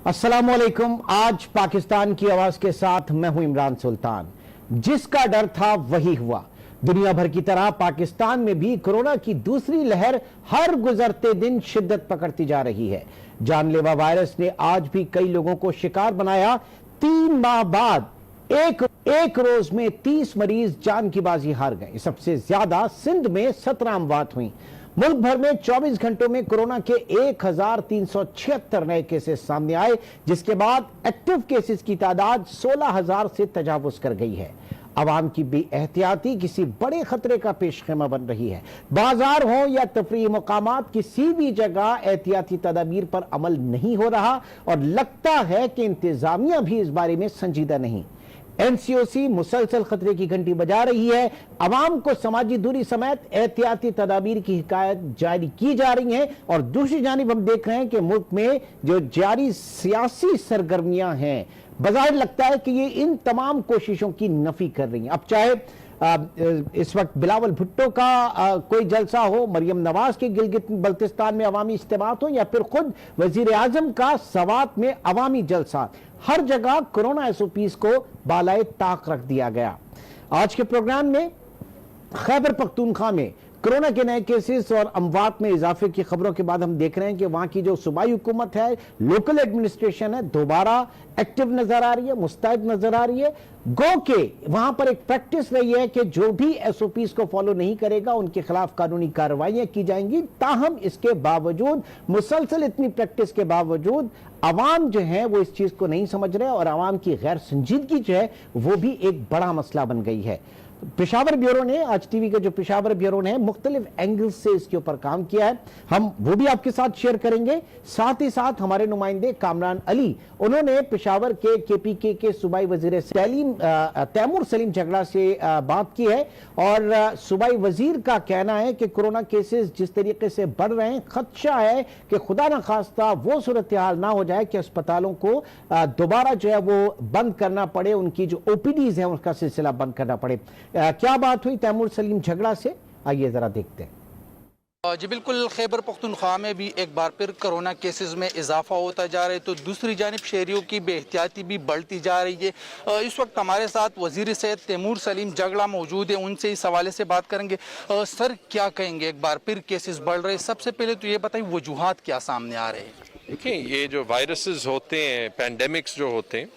अस्सलाम वालेकुम। आज पाकिस्तान की आवाज के साथ मैं हूं इमरान सुल्तान। जिसका डर था वही हुआ। दुनिया भर की तरह पाकिस्तान में भी कोरोना की दूसरी लहर हर गुजरते दिन शिद्दत पकड़ती जा रही है। जानलेवा वायरस ने आज भी कई लोगों को शिकार बनाया। 3 माह बाद एक रोज में 30 मरीज जान की बाजी हार गए। सबसे ज्यादा सिंध में 17 अमवात हुई। मुल्क भर में 24 घंटों में कोरोना के 1376 नए केसेस सामने आए, जिसके बाद एक्टिव केसेस की तादाद 16,000 से तजावुज कर गई है। आवाम की बेएहतियाती किसी बड़े खतरे का पेशखेमा बन रही है। बाजार हो या तफरीही मुकामात, किसी भी जगह एहतियाती तदाबीर पर अमल नहीं हो रहा और लगता है कि इंतजामिया भी इस बारे में संजीदा नहीं। एनसीओसी मुसलसल खतरे की घंटी बजा रही है। अवाम को समाजी दूरी समेत एहतियाती तदाबीर की हिकायत जारी की जा रही है और दूसरी जानिब हम देख रहे हैं कि मुल्क में जो जारी सियासी सरगर्मियां हैं, बज़ाहिर लगता है कि ये इन तमाम कोशिशों की नफी कर रही हैं। अब चाहे इस वक्त बिलावल भुट्टो का कोई जलसा हो, मरियम नवाज के गिलगित बल्तिस्तान में अवामी इज्तिमात हो, या फिर खुद वजीर आजम का सवात में अवामी जलसा, हर जगह कोरोना एसओपीज को बालाए ताक रख दिया गया। आज के प्रोग्राम में खैबर पख्तूनख्वा में कोरोना के नए केसेस और अमवात में इजाफे की खबरों के बाद हम देख रहे हैं कि वहां की जो सूबाई हुकूमत है, लोकल एडमिनिस्ट्रेशन है, दोबारा एक्टिव नजर आ रही है, मुस्तैद नजर आ रही है। गो के वहां पर एक प्रैक्टिस रही है कि जो भी एसओपीज को फॉलो नहीं करेगा उनके खिलाफ कानूनी कार्रवाइयां की जाएंगी। ताहम इसके बावजूद, मुसलसल इतनी प्रैक्टिस के बावजूद, अवाम जो है वो इस चीज को नहीं समझ रहे और अवाम की गैर संजीदगी जो है वो भी एक बड़ा मसला बन गई है। पेशावर ब्यूरो ने, आज टीवी का जो पेशावर ब्यूरो ने मुख्तलिफ एंगल से इसके ऊपर काम किया है, हम वो भी आपके साथ शेयर करेंगे। साथ ही साथ हमारे नुमाइंदे कामरान अली, उन्होंने पेशावर के केपीके के सूबाई वजीर तैमूर सलीम झगड़ा से बात की है और सूबाई वजीर का कहना है कि कोरोना केसेस जिस तरीके से बढ़ रहे हैं, खदशा है कि खुदा न खास्ता वो सूरत हाल ना हो जाए कि अस्पतालों को दोबारा जो है वो बंद करना पड़े, उनकी जो ओपीडीज है उसका सिलसिला बंद करना पड़े। क्या बात हुई तैमूर सलीम झगड़ा से, आइए जरा देखते हैं। जी बिल्कुल, खैबर पख्तूनख्वा में भी एक बार फिर कोरोना केसेस में इजाफा होता जा रहा है, तो दूसरी जानिब शहरियों की बेहतियाती भी बढ़ती जा रही है। इस वक्त हमारे साथ वजीर सेहत तैमूर सलीम झगड़ा मौजूद है, उनसे इस हवाले से बात करेंगे। सर, क्या कहेंगे, एक बार फिर केसेस बढ़ रहे हैं, सबसे पहले तो ये बताइए वजूहात क्या सामने आ रहे हैं? देखिए, ये जो वायरसेस होते हैं, पैंडेमिक्स जो होते हैं,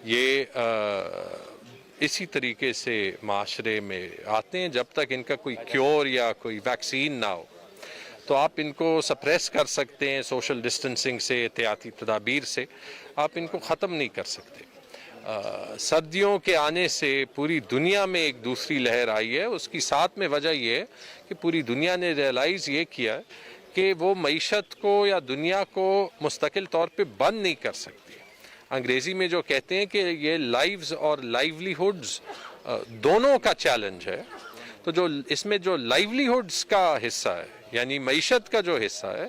ये इसी तरीके से माशरे में आते हैं। जब तक इनका कोई क्योर या कोई वैक्सीन ना हो तो आप इनको सप्रेस कर सकते हैं सोशल डिस्टेंसिंग से, एहतियाती तदाबीर से, आप इनको ख़त्म नहीं कर सकते। सर्दियों के आने से पूरी दुनिया में एक दूसरी लहर आई है। उसकी साथ में वजह यह है कि पूरी दुनिया ने रियलाइज़ ये किया कि वो मईशत को या दुनिया को मुस्तकिल तौर पे बंद नहीं कर सकती। अंग्रेज़ी में जो कहते हैं कि ये लाइव्स और लाइवलीहुड्स दोनों का चैलेंज है। तो जो इसमें जो लाइवलीहुड्स का हिस्सा है, यानी मईशत का जो हिस्सा है,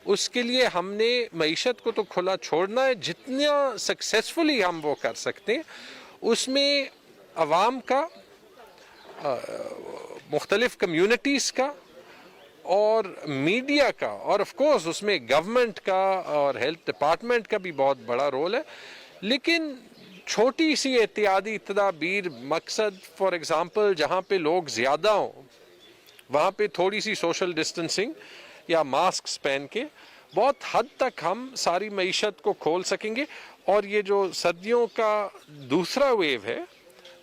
उसके लिए हमने मईशत को तो खुला छोड़ना है। जितना सक्सेसफुली हम वो कर सकते हैं, उसमें अवाम का, मुख्तलिफ कम्युनिटीज़ का और मीडिया का और ऑफ कोर्स उसमें गवर्नमेंट का और हेल्थ डिपार्टमेंट का भी बहुत बड़ा रोल है। लेकिन छोटी सी एहतियाती तदाबीर, मकसद फॉर एग्जांपल जहाँ पे लोग ज़्यादा हों वहाँ पे थोड़ी सी सोशल डिस्टेंसिंग या मास्क पहन के बहुत हद तक हम सारी मईशत को खोल सकेंगे और ये जो सर्दियों का दूसरा वेव है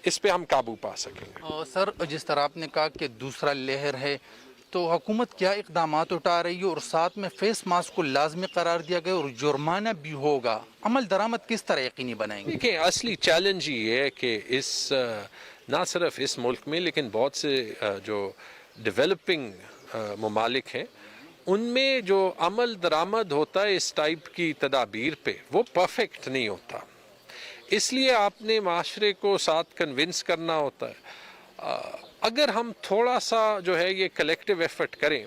इस पे हम काबू पा सकेंगे। सर, जिस तरह आपने कहा कि दूसरा लहर है, तो हुकूमत क्या इक़दामात उठा रही है और साथ में फेस मास्क को लाजमी करार दिया गया और जुर्माना भी होगा, अमल दरामद किस तरह यकीनी बनाएंगे? देखिए, असली चैलेंज ये है कि इस ना सिर्फ इस मुल्क में लेकिन बहुत से जो डेवलपिंग ममालिक हैं उनमें जो अमल दरामद होता है इस टाइप की तदाबीर पे, वो परफेक्ट नहीं होता। इसलिए आपने माशरे को साथ कन्विंस करना होता है। अगर हम थोड़ा सा जो है ये कलेक्टिव एफर्ट करें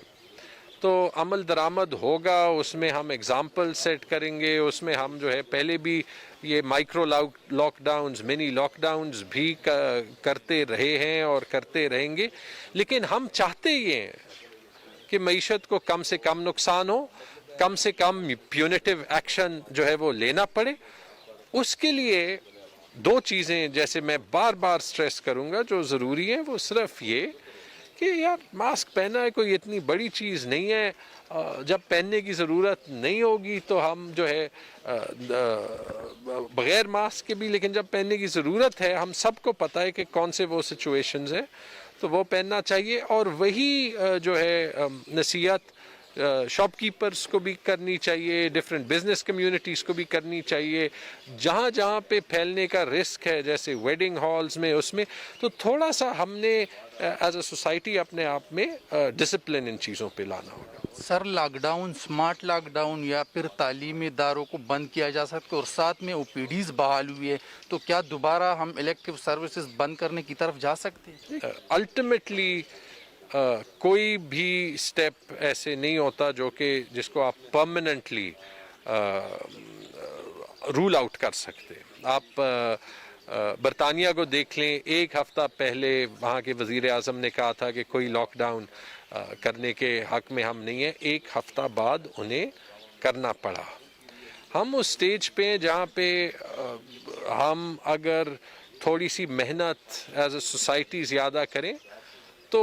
तो अमल दरामद होगा। उसमें हम एग्जाम्पल सेट करेंगे, उसमें हम जो है पहले भी ये माइक्रो लॉकडाउन्स, मिनी लॉकडाउन्स भी करते रहे हैं और करते रहेंगे। लेकिन हम चाहते ये हैं कि मईशत को कम से कम नुकसान हो कम से कम प्यूनिटिव एक्शन जो है वो लेना पड़े। उसके लिए दो चीज़ें जैसे मैं बार बार स्ट्रेस करूँगा जो ज़रूरी है, वो सिर्फ ये कि यार मास्क पहना है कोई इतनी बड़ी चीज़ नहीं है, जब पहनने की ज़रूरत नहीं होगी तो हम जो है बग़ैर मास्क के भी, लेकिन जब पहनने की ज़रूरत है हम सबको पता है कि कौन से वो सिचुएशंस हैं तो वो पहनना चाहिए। और वही जो है नसीहत शॉपकीपर्स को भी करनी चाहिए, डिफरेंट बिजनेस कम्युनिटीज़ को भी करनी चाहिए। जहाँ जहाँ पे फैलने का रिस्क है जैसे वेडिंग हॉल्स में, उसमें तो थोड़ा सा हमने एज अ सोसाइटी अपने आप में डिसिप्लिन इन चीज़ों पे लाना होगा। सर लॉकडाउन, स्मार्ट लॉकडाउन या फिर तालीमी इदारों को बंद किया जा सकता है और साथ में ओपीडीज़ बहाल हुई है, तो क्या दोबारा हम इलेक्टिव सर्विसेज बंद करने की तरफ जा सकते हैं? अल्टीमेटली कोई भी स्टेप ऐसे नहीं होता जो कि जिसको आप परमानेंटली रूल आउट कर सकते। आप बरतानिया को देख लें, एक हफ़्ता पहले वहाँ के वज़ीर आज़म ने कहा था कि कोई लॉकडाउन करने के हक़ में हम नहीं हैं, एक हफ़्ता बाद उन्हें करना पड़ा। हम उस स्टेज पे हैं जहाँ पे हम अगर थोड़ी सी मेहनत एज अ सोसाइटी ज़्यादा करें तो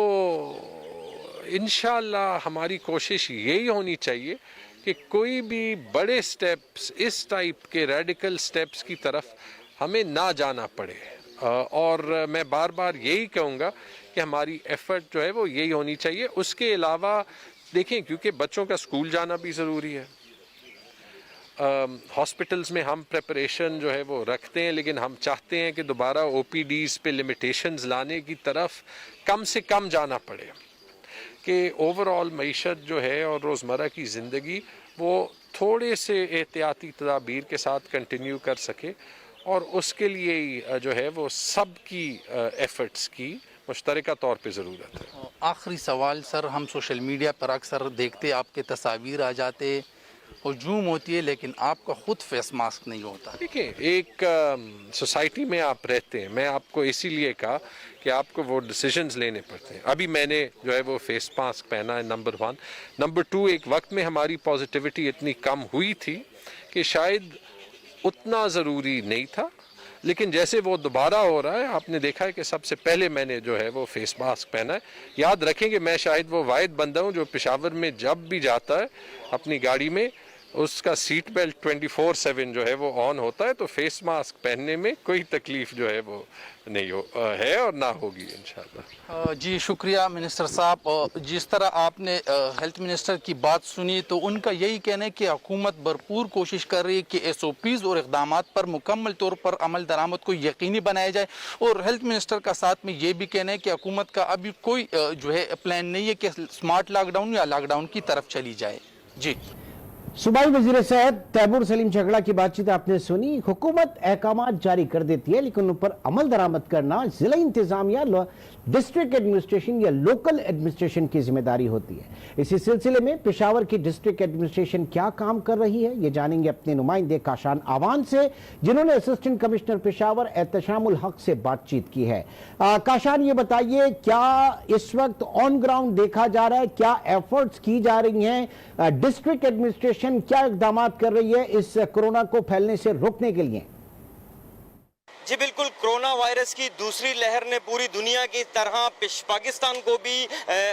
इंशाअल्लाह हमारी कोशिश यही होनी चाहिए कि कोई भी बड़े स्टेप्स, इस टाइप के रेडिकल स्टेप्स की तरफ हमें ना जाना पड़े। और मैं बार बार यही कहूँगा कि हमारी एफर्ट जो है वो यही होनी चाहिए। उसके अलावा देखें, क्योंकि बच्चों का स्कूल जाना भी ज़रूरी है, हॉस्पिटल्स में हम प्रेपरेशन जो है वो रखते हैं, लेकिन हम चाहते हैं कि दोबारा ओपीडीज़ पे लिमिटेशंस लाने की तरफ कम से कम जाना पड़े कि ओवरऑल मईशत जो है और रोज़मर्रा की ज़िंदगी वो थोड़े से एहतियाती तदाबीर के साथ कंटिन्यू कर सके। और उसके लिए ही जो है वो सब की एफ़र्ट्स की मुश्तरका तौर पे ज़रूरत है। आखिरी सवाल सर, हम सोशल मीडिया पर अक्सर देखते आपके तस्वीर आ जाते, हजूम होती है, लेकिन आपका खुद फेस मास्क नहीं होता। देखिए, एक सोसाइटी में आप रहते हैं, मैं आपको इसीलिए कहा कि आपको वो डिसीजंस लेने पड़ते हैं। अभी मैंने जो है वो फेस मास्क पहना है, नंबर 1। नंबर 2, एक वक्त में हमारी पॉजिटिविटी इतनी कम हुई थी कि शायद उतना ज़रूरी नहीं था, लेकिन जैसे वो दोबारा हो रहा है, आपने देखा है कि सबसे पहले मैंने जो है वो फेस मास्क पहना है। याद रखें कि मैं शायद वो वाहिद बंदा हूँ जो पेशावर में जब भी जाता है अपनी गाड़ी में उसका सीट बेल्ट 24/7 जो है वो ऑन होता है, तो फेस मास्क पहनने में कोई तकलीफ जो है वो नहीं है और ना होगी इंशाल्लाह। जी शुक्रिया मिनिस्टर साहब। जिस तरह आपने हेल्थ मिनिस्टर की बात सुनी तो उनका यही कहना है कि हुकूमत भरपूर कोशिश कर रही है कि SOPs और इक़दामात पर मुकम्मल तौर पर अमल दरामद को यकीनी बनाया जाए। और हेल्थ मिनिस्टर का साथ में ये भी कहना है कि हुकूमत का अभी कोई जो है प्लान नहीं है कि स्मार्ट लॉकडाउन या लॉकडाउन की तरफ चली जाए। जी, सूबाई वज़ीर सेहत तैमूर सलीम झगड़ा की बातचीत आपने सुनी। हुकूमत अहकामात जारी कर देती है, लेकिन उन पर अमल दरामद करना जिला इंतजामिया, डिस्ट्रिक्ट एडमिनिस्ट्रेशन या लोकल एडमिनिस्ट्रेशन की जिम्मेदारी होती है। इसी सिलसिले में पेशावर की डिस्ट्रिक्ट एडमिनिस्ट्रेशन क्या काम कर रही है, ये जानेंगे अपने नुमाइंदे काशान आवान से, जिन्होंने असिस्टेंट कमिश्नर पेशावर एहतशामुल हक से बातचीत की है। काशान, ये बताइए, क्या इस वक्त ऑन ग्राउंड देखा जा रहा है, क्या एफर्ट्स की जा रही हैं, डिस्ट्रिक्ट एडमिनिस्ट्रेशन क्या इकदाम कर रही है इस कोरोना को फैलने से रोकने के लिए? जी बिल्कुल, कोरोना वायरस की दूसरी लहर ने पूरी दुनिया की तरह पाकिस्तान को भी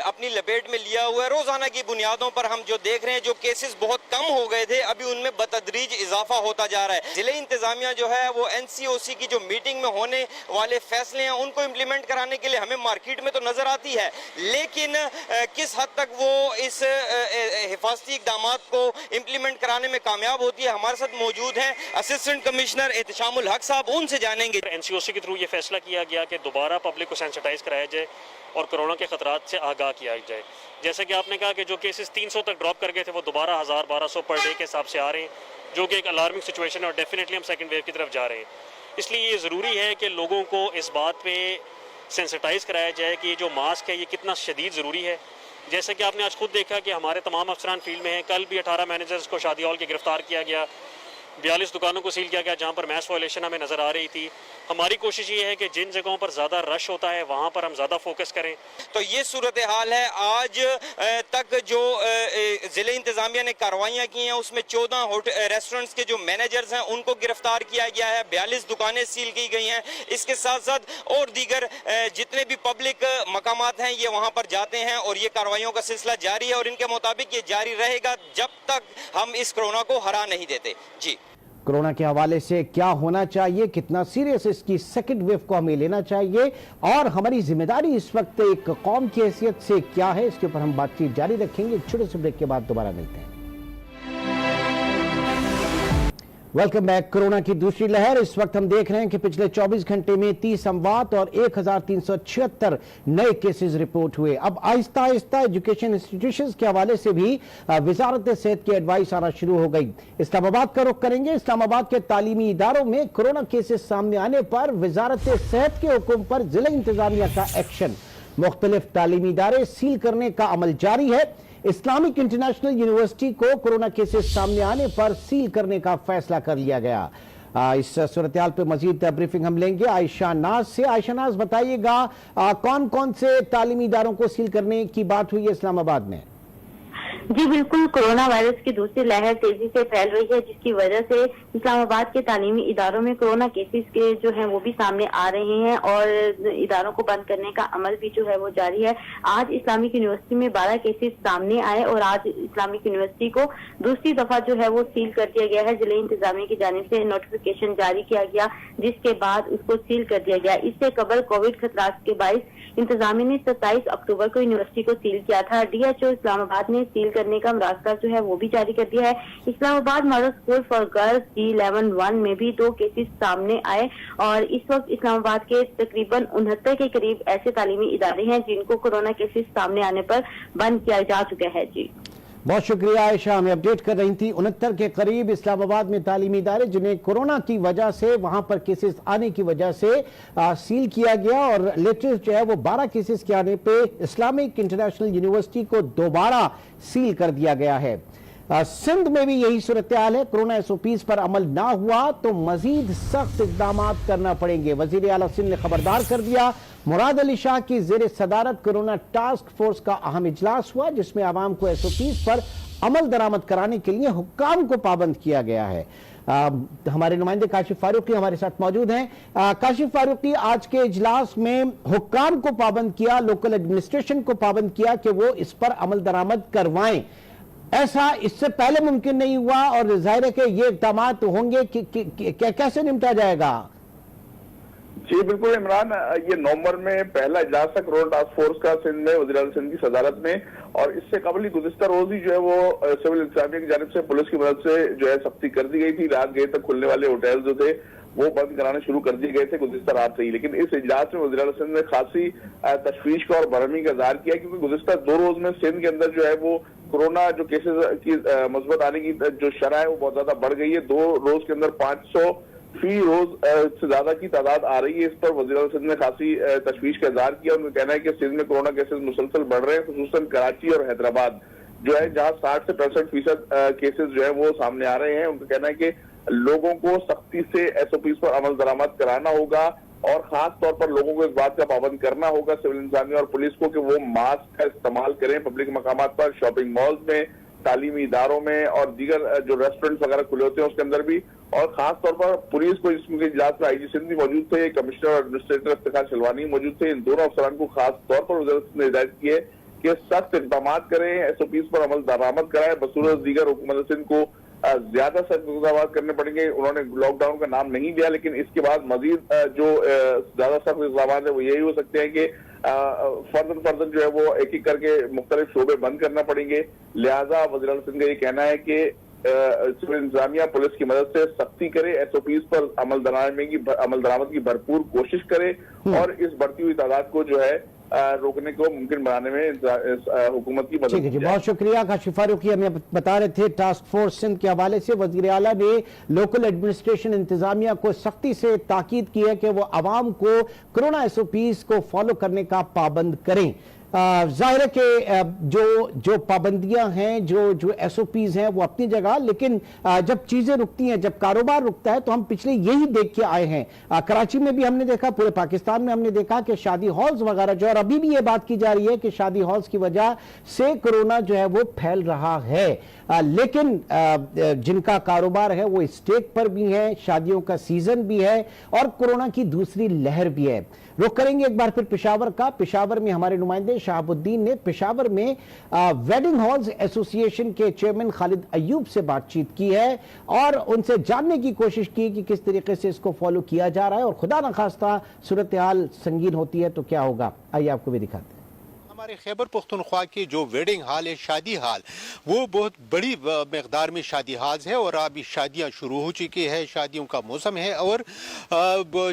अपनी लपेट में लिया हुआ है। रोजाना की बुनियादों पर हम जो देख रहे हैं, जो केसेस बहुत कम हो गए थे, अभी उनमें बतदरीज इजाफा होता जा रहा है। जिले इंतजामिया जो है वो NCOC की जो मीटिंग में होने वाले फैसले हैं उनको इम्प्लीमेंट कराने के लिए हमें मार्केट में तो नजर आती है, लेकिन किस हद तक वो इस हिफाजती इकदाम को इम्प्लीमेंट कराने में कामयाब होती है। हमारे साथ मौजूद हैं असिस्टेंट कमिश्नर एहतशामुल हक साहब, उनसे जानेंगे। NCOC के थ्रू ये फैसला किया गया कि दोबारा पब्लिक को सेंसिटाइज कराया जाए और कोरोना के खतरात से आगाह किया जाए। जैसे कि आपने कहा कि जो केसेस 300 तक ड्रॉप कर गए थे वो दोबारा 1000-1200 पर डे के हिसाब से आ रहे हैं, जो कि एक अलार्मिंग सिचुएशन है और डेफिनेटली हम सेकंड वेव की तरफ जा रहे हैं। इसलिए ये ज़रूरी है कि लोगों को इस बात पे सेंसिटाइज कराया जाए कि ये जो मास्क है ये कितना शदीद ज़रूरी है। जैसे कि आपने आज खुद देखा कि हमारे तमाम अफसरान फील्ड में हैं। कल भी 18 मैनेजर्स को शादी हॉल के गिरफ्तार किया गया। 42 दुकानों को सील किया गया जहां पर मैस वायलेशन हमें नज़र आ रही थी। हमारी कोशिश ये है कि जिन जगहों पर ज़्यादा रश होता है वहाँ पर हम ज़्यादा फोकस करें। तो ये सूरत हाल है। आज तक जो ज़िले इंतज़ामिया ने कार्रवाइयाँ की हैं उसमें 14 रेस्टोरेंट्स के जो मैनेजर्स हैं उनको गिरफ्तार किया गया है, 42 दुकानें सील की गई हैं। इसके साथ साथ और दीगर जितने भी पब्लिक मकामात हैं ये वहाँ पर जाते हैं और ये कार्रवाइयों का सिलसिला जारी है और इनके मुताबिक ये जारी रहेगा जब तक हम इस कोरोना को हरा नहीं देते। जी, कोरोना के हवाले से क्या होना चाहिए, कितना सीरियस इसकी सेकंड वेव को हमें लेना चाहिए और हमारी जिम्मेदारी इस वक्त एक कौम की हैसियत से क्या है, इसके ऊपर हम बातचीत जारी रखेंगे। एक छोटे से ब्रेक के बाद दोबारा मिलते हैं। Welcome back. कोरोना की दूसरी लहर। इस वक्त हम देख रहे हैं कि पिछले 24 घंटे में 30 अमवात और 1376 नए केसेस रिपोर्ट हुए। अब आहिस्ता आहिस्ता एजुकेशन इंस्टीट्यूशंस के हवाले से भी वजारत सेहत की एडवाइस आना शुरू हो गई। इस्लामाबाद का रुख करेंगे। इस्लामाबाद के तालीमी इदारों में कोरोना केसेस सामने आने पर वजारत सेहत के हुक्म पर जिला इंतजामिया का एक्शन। मुख्तलिफ तालीमी इदारे सील करने का अमल जारी है। इस्लामिक इंटरनेशनल यूनिवर्सिटी को कोरोना केसेस सामने आने पर सील करने का फैसला कर लिया गया। इस सूरत-ए-हाल पे मजीद ब्रीफिंग हम लेंगे आयशा नाज से। आयशा नाज, बताइएगा कौन कौन से तालीमी इदारों को सील करने की बात हुई है इस्लामाबाद में? जी बिल्कुल, कोरोना वायरस की दूसरी लहर तेजी से फैल रही है जिसकी वजह से इस्लामाबाद के तालीमी इदारों में कोरोना केसेस के जो हैं वो भी सामने आ रहे हैं और इदारों को बंद करने का अमल भी जो है वो जारी है। आज इस्लामिक यूनिवर्सिटी में 12 केसेस सामने आए और आज इस्लामिक यूनिवर्सिटी को दूसरी दफा जो है वो सील कर दिया गया है। जिले इंतजामिया की जानिब से नोटिफिकेशन जारी किया गया जिसके बाद उसको सील कर दिया गया। इससे कबल कोविड खतरात के बाइस इंतजामिया ने 27 अक्टूबर को यूनिवर्सिटी को सील किया था। DHO इस्लामाबाद ने सील करने का मरासला जो है वो भी जारी कर दिया है। Islamabad model school for girls G11-1 में भी 2 केसेस सामने आए और इस वक्त इस्लामाबाद के तकरीबन 69 के करीब ऐसे तालीमी इदारे हैं जिनको कोरोना केसेस सामने आने पर बंद किया जा चुका है। जी, बहुत शुक्रिया आयशा, हमें अपडेट कर रही थी। 69 के करीब इस्लामाबाद में तालीमी इदारे जिन्हें कोरोना की वजह से, वहां पर केसेस आने की वजह से सील किया गया और लेटेस्ट जो है वो 12 केसेस के आने पे इस्लामिक इंटरनेशनल यूनिवर्सिटी को दोबारा सील कर दिया गया है। सिंध में भी यही सूरत हाल है। कोरोना SOPs पर अमल ना हुआ तो मजीद सख्त इकदाम करना पड़ेंगे। वजीर आला सिंध ने खबरदार कर दिया। मुराद अली शाह की जेर सदारत कोरोना टास्क फोर्स का अहम इजलास हुआ जिसमें आवाम को SOPs पर अमल दरामद कराने के लिए हुक्काम को पाबंद किया गया है। हमारे नुमाइंदे काशिफ फारूकी हमारे साथ मौजूद हैं। काशिफ फारूकी, आज के इजलास में हुक्काम को पाबंद किया, लोकल एडमिनिस्ट्रेशन को पाबंद किया कि वो इस पर अमल दरामद करवाएं। ऐसा इससे पहले मुमकिन नहीं हुआ और जाहिर है कि ये इक़दाम होंगे कि कैसे निपटा जाएगा? जी बिल्कुल इमरान, ये नवंबर में पहला इजलास था कोरोना टास्क फोर्स का सिंध में वज़ीर आला सिंध की सदारत में और इससे कबल गुज़िश्ता रोज ही जो है वो सिविल इंतजामिया की जानिब से पुलिस की मदद से जो है सख्ती कर दी गई थी। रात गए तक खुलने वाले होटल जो थे वो बंद कराने शुरू कर दिए गए थे गुज़िश्ता रात से ही। लेकिन इस इजलास में वज़ीर आला सिंध ने खासी तशवीश का और बरहमी का इज़हार किया क्योंकि गुज़िश्ता 2 रोज में सिंध के अंदर जो है वो कोरोना जो केसेस की मस्बत आने की जो शरह है वो बहुत ज्यादा बढ़ गई है। 2 रोज के अंदर 500 फी रोज से ज्यादा की तादाद आ रही है। इस पर वज़ीर आला सिंध ने खासी तशवीश का इज़हार किया। उनका कहना है कि सिंध में कोरोना केसेस मुसलसल बढ़ रहे हैं, खुसूसन कराची और हैदराबाद जो है जहां 60 से 65% केसेस जो है वो सामने आ रहे हैं। उनका कहना है कि लोगों को सख्ती से SOPs पर अमल दरामद कराना होगा और खास तौर पर लोगों को इस बात का पाबंद करना होगा सिविल इंतजामिया और पुलिस को कि वो मास्क का इस्तेमाल करें पब्लिक मकामात पर, शॉपिंग मॉल्स में, तालीमी इदारों में और दीगर जो रेस्टोरेंट्स वगैरह खुले होते हैं उसके अंदर भी। और खास तौर पर पुलिस को इसमें इजलास में IG सिंध भी मौजूद थे, कमिश्नर और एडमिनिस्ट्रेटर इफ्तिखार शलवानी मौजूद थे। इन दोनों अफसरान को खास तौर पर वज़ीर ने हिदायत की है कि सख्त इक़दाम करें, SOPs पर अमल दरामद कराएं। बसूरत दीगर हुकूमत सिंध को ज्यादा सख्त इक़दाम करने पड़ेंगे। उन्होंने लॉकडाउन का नाम नहीं दिया लेकिन इसके बाद मजीद जो ज्यादा सख्त इक़दाम है वो यही हो सकते हैं कि फर्दन जो है वो एक एक करके मुख्तलिफ शोबे बंद करना पड़ेंगे। लिहाजा वज़ीर आला सिंध का ये कहना है कि सिविल इंतजामिया पुलिस की मदद से सख्ती करे, SOPs पर अमल दरामद की भरपूर कोशिश करे और इस बढ़ती हुई तादाद को जो है रोकने को मुमकिन बनाने में हुकूमत की मदद। ठीक है जी, बहुत शुक्रिया। काशिफ फारूकी हमें बता रहे थे टास्क फोर्स सिंध के हवाले से वज़ीर आला ने लोकल एडमिनिस्ट्रेशन इंतजामिया को सख्ती से ताकीद की है कि वो आवाम को कोरोना SOPs को फॉलो करने का पाबंद करें। ظاہر ہے کہ جو پابندیاں ہیں جو ایس او پیز ہیں وہ اپنی جگہ، لیکن جب چیزیں رکتی ہیں، جب کاروبار رکتا ہے تو ہم پچھلے یہی دیکھ کے آئے ہیں. کراچی میں بھی ہم نے دیکھا، پورے پاکستان میں ہم نے دیکھا کہ شادی ہالز وغیرہ جو، اور ابھی بھی یہ بات کی جا رہی ہے کہ شادی ہالز کی وجہ سے کرونا جو ہے وہ پھیل رہا ہے. لیکن جن کا کاروبار ہے وہ اسٹیک پر بھی ہے، شادیوں کا سیزن بھی ہے اور کرونا کی دوسری لہر بھی ہے. رخ کریں گے ایک بار پھر پشاور کا. پشاور میں ہمارے نمائندے شہاب الدین نے پشاور میں ویڈنگ ہالز ایسوسی ایشن کے چیئرمین خالد ایوب سے بات چیت کی ہے اور ان سے جاننے کی کوشش کی کہ کس طریقے سے اس کو فالو کیا جا رہا ہے اور خدا نخواستہ صورتحال سنگین ہوتی ہے تو کیا ہوگا. آئیے آپ کو بھی دکھاتے ہیں. ہمارے خیبر پختونخوا کی جو ویڈنگ ہال ہے، شادی ہال، وہ بہت بڑی مقدار میں شادی ہالز ہے اور ابھی شادیاں شروع ہو چکی ہے، شادیوں کا موسم ہے اور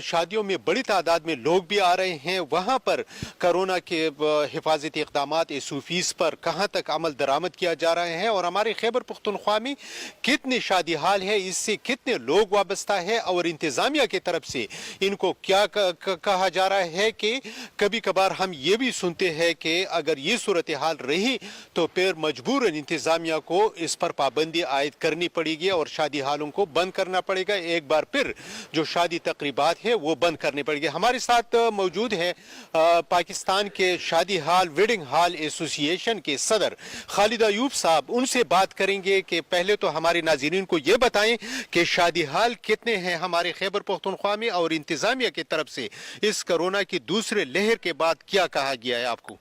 شادیوں میں بڑی تعداد میں لوگ بھی آ رہے ہیں. وہاں پر کرونا کے حفاظتی اقدامات ایسوفیز پر کہاں تک عمل درآمد کیا جا رہے ہیں اور ہمارے خیبر پختونخوا میں کتنے شادی ہال ہے، اس سے کتنے لوگ وابستہ ہے اور انتظامیہ کی طرف سے ان کو کیا کہا جا رہا ہے کہ کبھی کبھار ہم یہ بھی سنتے ہیں کہ اگر یہ صورتحال رہی تو پھر مجبوراً انتظامیہ کو اس پر پابندی عائد کرنی پڑے گی اور شادی ہالوں کو بند کرنا پڑے گا. ایک بار پھر جو شادی تقریبات ہیں وہ بند کرنی پڑے گی. ہمارے ساتھ موجود ہیں پاکستان کے شادی ہال ویڈنگ ہال ایسوسی ایشن کے صدر خالد ایوب صاحب. ان سے بات کریں گے کہ پہلے تو ہمارے ناظرین کو یہ بتائیں کہ شادی ہال کتنے ہیں ہمارے خیبر پختونخوا میں اور انتظامیہ کی طرف سے اس کرونا کی دوسرے لہر کے بعد کیا کہا گیا ہے آپ کو.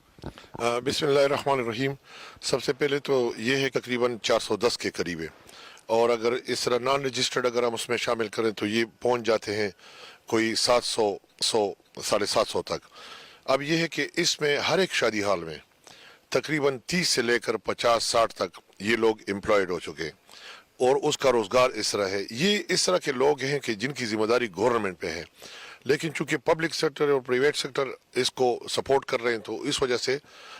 بسم اللہ الرحمن الرحیم. سب سے پہلے تو یہ ہے تقریباً 410 کے قریب ہے اور اگر اس طرح نان رجسٹرڈ اگر ہم اس میں شامل کریں تو یہ پہنچ جاتے ہیں کوئی 700 750 تک. اب یہ ہے کہ اس میں ہر ایک شادی ہال میں تقریباً 30 سے لے کر 50-60 تک یہ لوگ امپلائڈ ہو چکے اور اس کا روزگار اس طرح ہے. یہ اس طرح کے لوگ ہیں کہ جن کی ذمہ داری گورنمنٹ پہ ہے، لیکن چونکہ پبلک سیکٹر اور پرائیویٹ سیکٹر اس کو سپورٹ کر رہے ہیں تو اس وجہ سے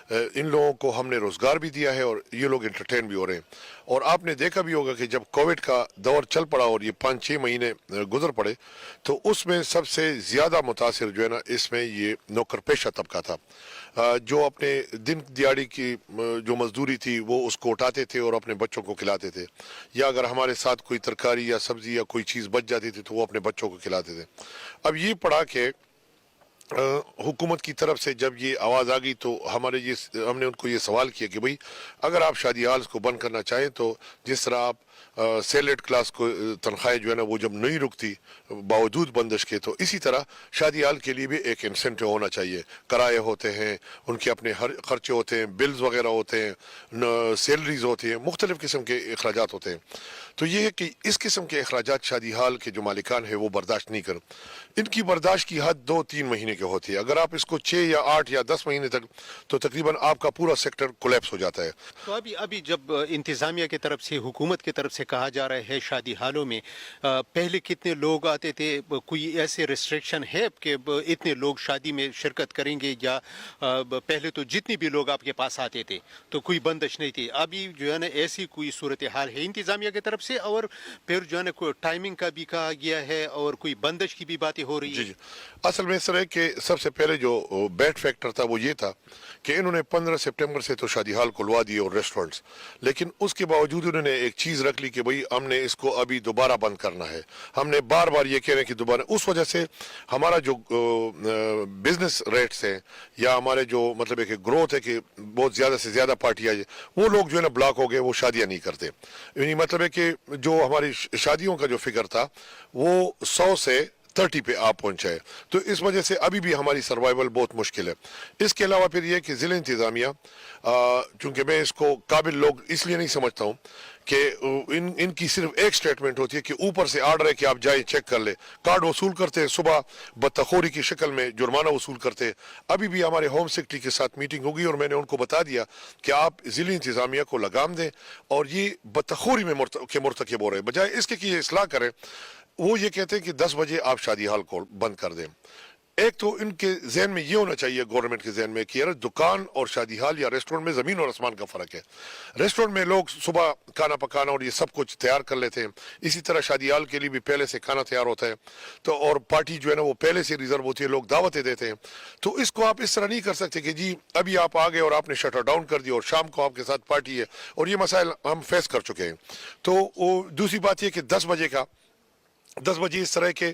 ان لوگوں کو ہم نے روزگار بھی دیا ہے اور یہ لوگ انٹرٹین بھی ہو رہے ہیں. اور آپ نے دیکھا بھی ہوگا کہ جب کووڈ کا دور چل پڑا اور یہ 5-6 مہینے گزر پڑے تو اس میں سب سے زیادہ متاثر جو ہے نا اس میں یہ نوکر پیشہ طبقہ تھا، جو اپنے دن دیہڑی کی جو مزدوری تھی وہ اس کو اٹھاتے تھے اور اپنے بچوں کو کھلاتے تھے، یا اگر ہمارے ساتھ کوئی ترکاری یا سبزی یا کوئی چیز بچ جاتی تھی تو وہ اپنے بچوں کو کھلاتے تھے. اب یہ پڑا کہ حکومت کی طرف سے جب یہ آواز آ گئی تو ہم نے ان کو یہ سوال کیا کہ بھئی اگر آپ شادی ہالز کو بند کرنا چاہیں تو جس طرح آپ سیلڈ کلاس کو تنخواہیں جو ہے نا وہ جب نہیں رکتی باوجود بندش کے، تو اسی طرح شادی ہال کے لیے بھی ایک انسینٹو ہونا چاہیے. کرائے ہوتے ہیں، ان کے اپنے ہر خرچے ہوتے ہیں، بلز وغیرہ ہوتے ہیں، سیلریز ہوتی ہیں، مختلف قسم کے اخراجات ہوتے ہیں. تو یہ ہے کہ اس قسم کے اخراجات شادی ہال کے جو مالکان ہیں وہ برداشت نہیں کر. ان کی برداشت کی حد 2-3 مہینے کے ہوتی ہے. اگر آپ اس کو 6 یا 8 یا 10 مہینے تک تو تقریباً آپ کا پورا سیکٹر کولیپس ہو جاتا ہے. تو ابھی جب انتظامیہ کی طرف سے حکومت کی طرف سے کہا جا رہا ہے شادی ہالوں میں پہلے کتنے لوگ آتے تھے، کوئی ایسے ریسٹرکشن ہے کہ اتنے لوگ شادی میں شرکت کریں گے، یا پہلے تو جتنی بھی لوگ آپ کے پاس آتے تھے تو کوئی بندش نہیں تھی؟ ابھی جو ہے نا ایسی کوئی صورتحال ہے انتظامیہ کی طرف سے اور پھر جو ہے نا کوئی ٹائمنگ کا بھی کہا گیا ہے اور کوئی بندش کی بھی باتیں ہو رہی ہیں؟ جی اصل میں اس طرح ہے کہ سب سے پہلے جو بیڈ فیکٹر تھا وہ یہ تھا کہ انہوں نے 15 سپٹمبر سے تو شادی ہال کھلوا دیے اور ریسٹورنٹس، لیکن اس کے باوجود انہوں نے ایک چیز رکھ لی کہ بھئی ہم نے اس کو ابھی دوبارہ بند کرنا ہے. ہم نے بار بار یہ کہہ رہے ہیں کہ دوبارہ، اس وجہ سے ہمارا جو بزنس ریٹس ہیں یا ہمارے جو مطلب ہے کہ گروتھ ہے کہ بہت زیادہ سے زیادہ پارٹی آئی، وہ لوگ جو ہے نا بلاک ہو گئے، وہ شادیاں نہیں کرتے. یعنی مطلب ہے کہ جو ہماری شادیوں کا جو فگر تھا وہ 100 سے 30 پہ آپ پہنچائے، تو اس وجہ سے ابھی بھی ہماری سروائیول بہت مشکل ہے. اس کے علاوہ پھر یہ کہ ضلع انتظامیہ، چونکہ میں اس کو قابل لوگ اس لیے نہیں سمجھتا ہوں کہ ان کی صرف ایک سٹیٹمنٹ ہوتی ہے کہ اوپر سے آرڈر ہے کہ آپ جائیں چیک کر لیں، کارڈ وصول کرتے ہیں، صبح بدتخوری کی شکل میں جرمانہ وصول کرتے ہیں. ابھی بھی ہمارے ہوم سیکرٹری کے ساتھ میٹنگ ہوگی اور میں نے ان کو بتا دیا کہ آپ ضلع انتظامیہ کو لگام دیں اور یہ بدتخوری میں مرتکب ہو رہے ہیں، بجائے اس کے کہ یہ اصلاح کریں. وہ یہ کہتے ہیں کہ 10 بجے آپ شادی ہال کو بند کر دیں. एक तो इनके जहन में ये होना चाहिए, गवर्नमेंट के जहन में, कि यार दुकान और शादी हाल या रेस्टोरेंट में जमीन और आसमान का फर्क है। रेस्टोरेंट में लोग सुबह खाना पकाना और ये सब कुछ तैयार कर लेते हैं, इसी तरह शादी हाल के लिए भी पहले से खाना तैयार होता है, तो और पार्टी जो है ना वो पहले से रिजर्व होती है, लोग दावतें देते हैं। तो इसको आप इस तरह नहीं कर सकते कि जी अभी आप आ गए और आपने शटर डाउन कर दिया और शाम को आपके साथ पार्टी है, और ये मसाइल हम फेस कर चुके हैं। तो वो दूसरी बात ये कि 10 बजे इस तरह के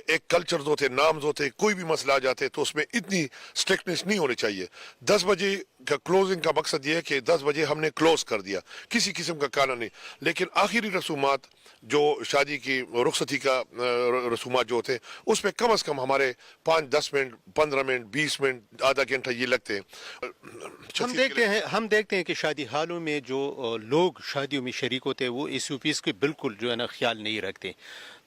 एक कल्चर होते, नाम्स होते, कोई भी मसला आ जाते तो उसमें इतनी स्ट्रिक्टनेस नहीं होनी चाहिए। 10 बजे का क्लोजिंग का मकसद ये है कि 10 बजे हमने क्लोज कर दिया, किसी किस्म का खाना नहीं। लेकिन आखिरी रसूमात जो शादी की रुखसती का रसूमात जो होते हैं उसमें कम से कम हमारे 5-10 मिनट, 15 मिनट, 20 मिनट, आधा घंटा ये लगते हैं। हम देखते हैं कि शादी हालों में जो लोग शादियों में शरीक होते हैं वो SOPs के बिल्कुल जो है ना ख्याल नहीं रखते,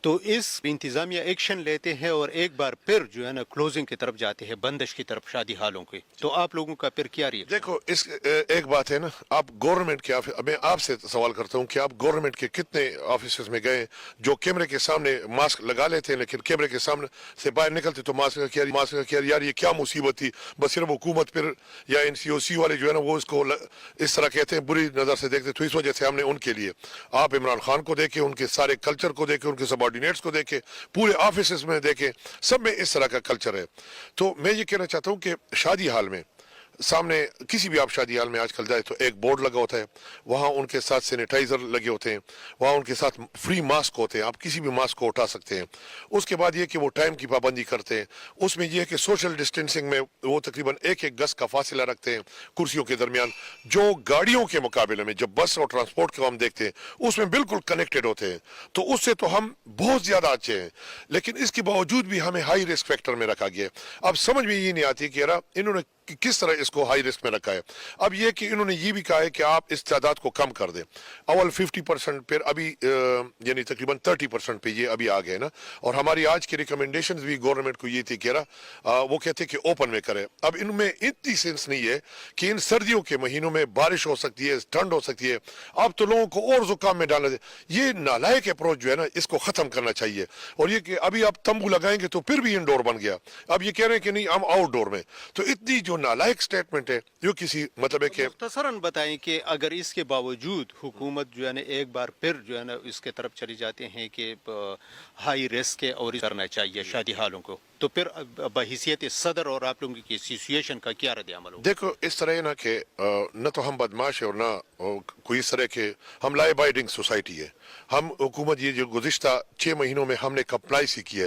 तो इस इंतजामिया एक्शन लेते हैं और एक बार फिर जो है ना क्लोजिंग की तरफ जाते हैं, बंदिश की तरफ शादी हालों की। तो आप लोगों का फिर क्या रिएक्शन? देखो, इस एक बात है ना, आप गवर्नमेंट के मैं आपसे सवाल करता हूं कि आप गवर्नमेंट के कितने ऑफिस में गए जो कैमरे के सामने मास्क लगा लेते हैं, लेकिन कैमरे के सामने से बाहर निकलते तो मास्क का किया यार ये क्या मुसीबत थी। बस सिर्फ हुकूमत फिर या NCOC वाले जो है ना वो इसको इस तरह कहते हैं, बुरी नजर से देखते। तो इस वजह से हमने उनके लिए, आप इमरान खान को देखे, उनके सारे कल्चर को देखे, उनके सबॉर्डिनेट्स को देखे, पूरे ऑफिस में देखे, सब में इस तरह का कल्चर है। तो मैं ये कहना चाहता हूँ कि शादी हाल में सामने किसी भी आप शादी हाल में आजकल जाए तो एक बोर्ड लगा होता है, वहाँ उनके साथ सैनिटाइजर लगे होते हैं, वहाँ उनके साथ फ्री मास्क होते हैं, आप किसी भी मास्क को उठा सकते हैं। उसके बाद ये कि वो टाइम की पाबंदी करते हैं, उसमें यह है कि सोशल डिस्टेंसिंग में वो तकरीबन 1-1 गज का फासला रखते हैं कुर्सियों के दरमियान, जो गाड़ियों के मुकाबले में जब बस और ट्रांसपोर्ट को हम देखते हैं उसमें बिल्कुल कनेक्टेड होते हैं। तो उससे तो हम बहुत ज्यादा अच्छे हैं, लेकिन इसके बावजूद भी हमें हाई रिस्क फैक्टर में रखा गया। अब समझ में ये नहीं आती कि यार इन्होंने किस तरह इसको हाई रिस्क में रखा है। अब ये कि इन्होंने ये भी कहा है कि आप इस तादाद को कम कर दें, अवल 50%, फिर अभी यानी तकरीबन 30% पे ये अभी आ गए ना। और हमारी आज की रिकमेंडेशंस भी गवर्नमेंट को ये थी कि वो कहते कि ओपन में करे। अब इनमें इतनी सेंस नहीं है कि इन सर्दियों के महीनों में बारिश हो सकती है, ठंड हो सकती है, अब तो लोगों को और जुकाम में डालना दे। ये नालायक अप्रोच जो है ना इसको खत्म करना चाहिए। और ये कि अभी आप तंबू लगाएंगे तो फिर भी इंडोर बन गया, अब ये कह रहे हैं कि नहीं हम आउटडोर में, तो इतनी जो नालायक स्टेटमेंट है जो किसी मतलब है कि मुख्तसरन बताएं कि अगर इसके बावजूद हुकूमत जो है ना एक बार फिर जो है ना इसके तरफ चली जाते हैं कि हाई रिस्क है और करना चाहिए शादी हालों को, तो फिर बहैसियत सदर और आप लोगों की एसोसिएशन का क्या रद्द अमल हो? देखो, इस तरह है ना कि न तो हम बदमाश है और ना कोई इस तरह के, हम ला अबाइडिंग सोसाइटी है। हम हुकूमत ये जो गुज़िश्ता 6 महीनों में हमने कंप्लाई सीखी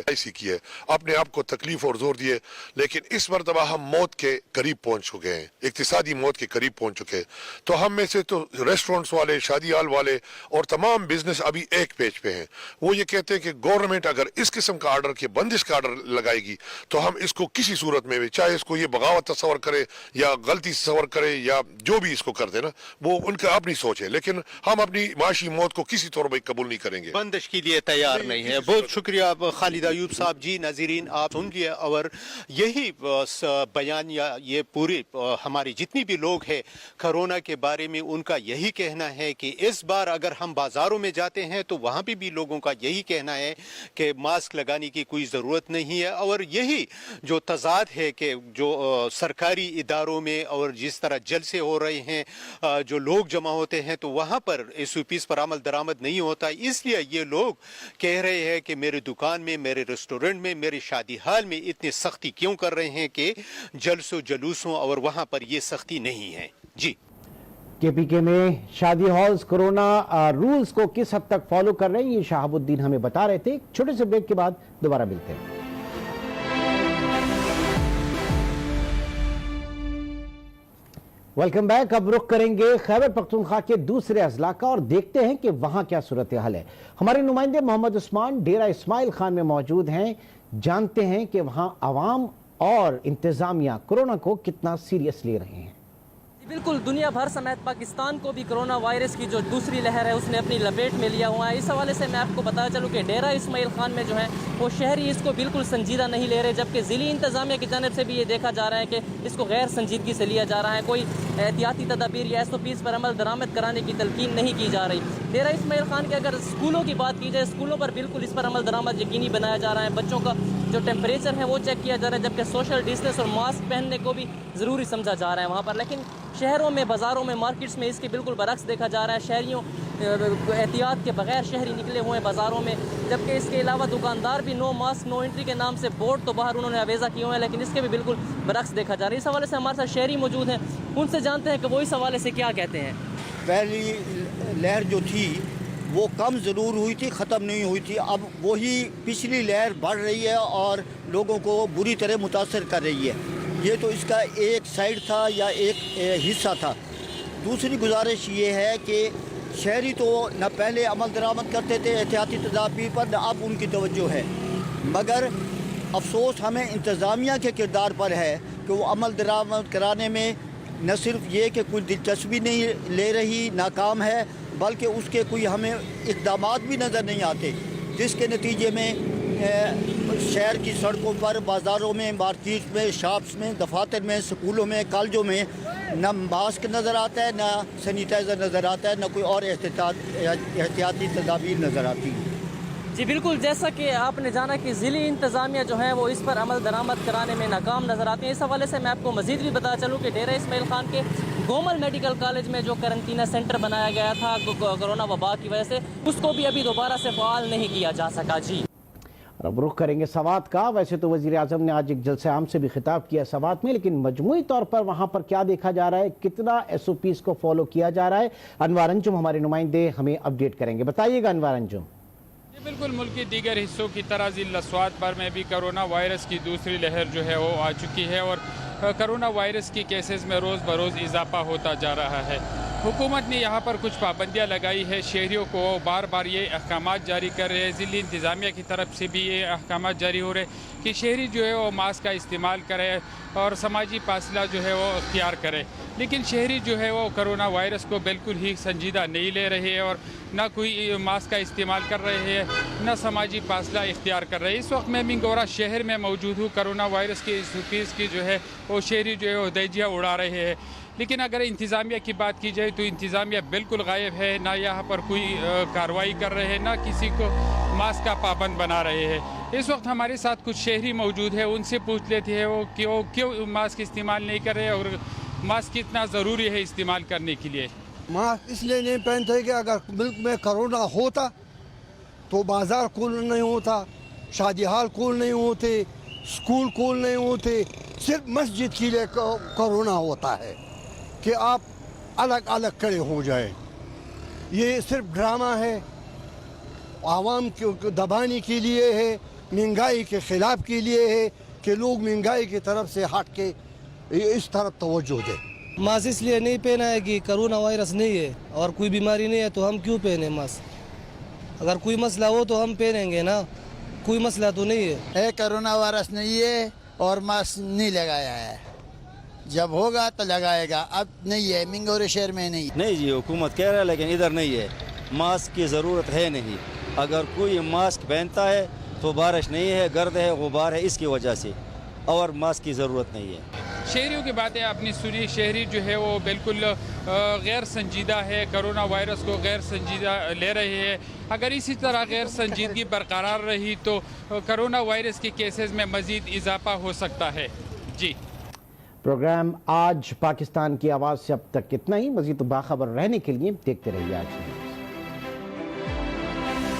है, अपने आप को तकलीफ और जोर दिए, लेकिन इस मरतबा हम मौत के करीब पहुंच चुके हैं, इक्तिसादी मौत के करीब पहुंच चुके हैं। तो हम में से तो रेस्टोरेंट्स वाले, शादी हाल वाले और तमाम बिजनेस अभी एक पेज पे हैं। वो ये कहते हैं कि गवर्नमेंट अगर इस किस्म का आर्डर के बंदिश का आर्डर लगाएगी तो हम इसको किसी सूरत में भी, चाहे इसको ये बगावत तस्वर करे या गलती तस्वर करे या जो भी इसको कर दे ना, वो उनका अपनी सोच है, लेकिन हम अपनी माशी मौत को किसी तौर पर कबूल नहीं करेंगे, बंदिश के लिए तैयार नहीं है। बहुत शुक्रिया खालिद अयूब साहब जी। नाज़रीन, आप सुन लिए और यही बयान या ये पूरी हमारी जितनी भी लोग हैं कोरोना के बारे में, उनका यही कहना है कि इस बार अगर हम बाजारों में जाते हैं तो वहाँ पे भी लोगों का यही कहना है कि मास्क लगाने की कोई ज़रूरत नहीं है। और यही जो तजाद है कि जो सरकारी इदारों में और जिस तरह जलसे हो रहे हैं, जो लोग जमा होते हैं तो वहाँ पर SOPs पर अमल दरामद नहीं होता, इसलिए ये लोग कह रहे हैं कि मेरी दुकान में, मेरे रेस्टोरेंट में, मेरे शादी हाल में इतनी सख्ती क्यों कर रहे हैं कि जलसों जलूसों और वहाँ पर ये सख्ती नहीं है। जी, KPK में शादी हॉल्स कोरोना रूल्स को किस हद तक फॉलो कर रहे हैं, ये शहाबुद्दीन हमें बता रहे थे। छोटे से ब्रेक के बाद दोबारा मिलते हैं। Welcome back. अब रुख करेंगे खैबर पख्तूनख्वा के दूसरे अजला का और देखते हैं कि वहां क्या सूरत हाल है। हमारे नुमाइंदे मोहम्मद उस्मान डेरा इस्माइल खान में मौजूद हैं, जानते हैं कि वहां अवाम और इंतजामिया कोरोना को कितना सीरियस ले रहे हैं। बिल्कुल, दुनिया भर समेत पाकिस्तान को भी कोरोना वायरस की जो दूसरी लहर है उसने अपनी लपेट में लिया हुआ है। इस हवाले से मैं आपको बताया चलूँ कि डेरा इस्माइल खान में जो है वो शहरी इसको बिल्कुल संजीदा नहीं ले रहे, जबकि ज़िली इंतज़ामिया की जानिब से भी ये देखा जा रहा है कि इसको गैर संजीदगी से लिया जा रहा है। कोई एहतियाती तदाबीर या SOPs पर अमल दरामद कराने की तलकीन नहीं की जा रही। डेरा इस्माइल खान के अगर स्कूलों की बात की जाए, स्कूलों पर बिल्कुल इस पर अमल दरामद यकीनी बनाया जा रहा है। बच्चों का जो टेम्परेचर है वो चेक किया जा रहा है, जबकि सोशल डिस्टेंस और मास्क पहनने को भी ज़रूरी समझा जा रहा है वहाँ पर। लेकिन शहरों में, बाज़ारों में, मार्केट्स में इसके बिल्कुल बरक्स देखा जा रहा है। शहरियों एहतियात के बगैर शहरी निकले हुए हैं बाज़ारों में, जबकि इसके अलावा दुकानदार भी नो मास्क नो एंट्री के नाम से बोर्ड तो बाहर उन्होंने अवेज़ा किए हुए हैं, लेकिन इसके भी बिल्कुल बरक्स देखा जा रहा है। इस हवाले से हमारे साथ शहरी मौजूद हैं, उनसे जानते हैं कि वो इस हवाले से क्या कहते हैं। पहली लहर जो थी वो कम ज़रूर हुई थी, ख़त्म नहीं हुई थी। अब वही पिछली लहर बढ़ रही है और लोगों को बुरी तरह मुतासर कर रही है। ये तो इसका एक साइड था या एक हिस्सा था। दूसरी गुजारिश ये है कि शहरी तो न पहले अमल दरामद करते थे एहतियाती तदाबीर पर, न अब उनकी तवज्जो है, मगर अफसोस हमें इंतज़ामिया के किरदार पर है कि वो अमल दरामद कराने में न सिर्फ ये कि कोई दिलचस्पी नहीं ले रही, नाकाम है, बल्कि उसके कोई हमें इक़दामात भी नज़र नहीं आते, जिसके नतीजे में शहर की सड़कों पर, बाज़ारों में, मार्केट में, शॉप्स में, दफातर में, स्कूलों में, कॉलेजों में न मास्क नज़र आता है, न सैनिटाइज़र नज़र आता है, न कोई और एहतियाती तदाबीर नज़र आती है। जी बिल्कुल, जैसा कि आपने जाना कि ज़िली इंतज़ामिया जो है वो इस पर अमल दरामद कराने में नाकाम नज़र आती है। इस हवाले से मैं आपको मज़ीद भी बता चलूँ कि डेरा इस्माइल खान के गोमल मेडिकल कॉलेज में जो करंटीना सेंटर बनाया गया था कोरोना वबा की वजह से, उसको भी अभी दोबारा से फ़ाल नहीं किया जा सका। जी अब रुख करेंगे सवात का। वैसे तो वज़ीर आज़म ने आज एक जलसे आम से भी खिताब किया सवात में, लेकिन मजमूई तौर पर वहाँ पर क्या देखा जा रहा है, कितना SOPs को फॉलो किया जा रहा है, अनवार अंजुम हमारे नुमाइंदे हमें अपडेट करेंगे। बताइएगा अनवार अंजुम। बिल्कुल, मुल्क की दीगर हिस्सों की तरह ज़िला स्वात पर में भी कोरोना वायरस की दूसरी लहर जो है वो आ चुकी है और कोरोना वायरस की केसेस में रोज़ बरोज़ इजाफा होता जा रहा है। हुकूमत ने यहाँ पर कुछ पाबंदियाँ लगाई है, शहरियों को बार बार ये अहकामात जारी कर रहे हैं। ज़िली इंतज़ामिया की तरफ से भी ये अहकामात जारी हो रहे हैं कि शहरी जो है वो मास्क का इस्तेमाल करे और समाजी फासला जो है वो अख्तियार करे। लेकिन शहरी जो है वो कोरोना वायरस को बिल्कुल ही संजीदा नहीं ले रहे हैं और ना कोई मास्क का इस्तेमाल कर रहे हैं, ना समाजी फासला इख्तियार कर रहे हैं। इस वक्त मैं मिंगोरा शहर में मौजूद हूँ। कोरोना वायरस के SOPs की जो है वो शहरी जो है वो दजियाँ उड़ा रहे हैं। लेकिन अगर इंतज़ामिया की बात की जाए तो इंतज़ामिया बिल्कुल गायब है, ना यहाँ पर कोई कार्रवाई कर रहे हैं, ना किसी को मास्क का पाबंद बना रहे हैं। इस वक्त हमारे साथ कुछ शहरी मौजूद है, उनसे पूछ लेते हैं वो क्यों मास्क इस्तेमाल नहीं कर रहे और मास्क कितना ज़रूरी है इस्तेमाल करने के लिए। मास्क इसलिए नहीं पहनते कि अगर मुल्क में कोरोना होता तो बाज़ार खुल नहीं होता, शादी हाल खुल नहीं होते, स्कूल खुल नहीं होते। सिर्फ मस्जिद के लिए कोरोना होता है कि आप अलग अलग खड़े हो जाए। ये सिर्फ ड्रामा है, आवाम को दबाने के लिए है, महंगाई के ख़िलाफ़ के लिए है कि लोग महंगाई की तरफ से हट के इस तरफ तवज्जो दें। मास्क इसलिए नहीं पहना है कि कोरोना वायरस नहीं है और कोई बीमारी नहीं है तो हम क्यों पहने मास्क। अगर कोई मसला हो तो हम पहनेंगे ना, कोई मसला तो नहीं है। कोरोना वायरस नहीं है और मास्क नहीं लगाया है, जब होगा तो लगाएगा, अब नहीं है। मिंगोरे शहर में नहीं जी, हुकूमत कह रहा है लेकिन इधर नहीं है। मास्क की ज़रूरत है नहीं। अगर कोई मास्क पहनता है तो बारिश नहीं है, गर्द है, गुबार है, इसकी वजह से, और मास्क की ज़रूरत नहीं है। शहरियों की बातें अपनी सुनी। शहरी जो है वो बिल्कुल गैर संजीदा है, कोरोना वायरस को गैर संजीदा ले रहे हैं। अगर इसी तरह गैर संजीदगी बरकरार रही तो कोरोना वायरस के केसेस में मज़ीद इजाफा हो सकता है। जी, प्रोग्राम आज पाकिस्तान की आवाज़ से अब तक इतना ही। मज़ीद बाखबर रहने के लिए देखते रहिए आज।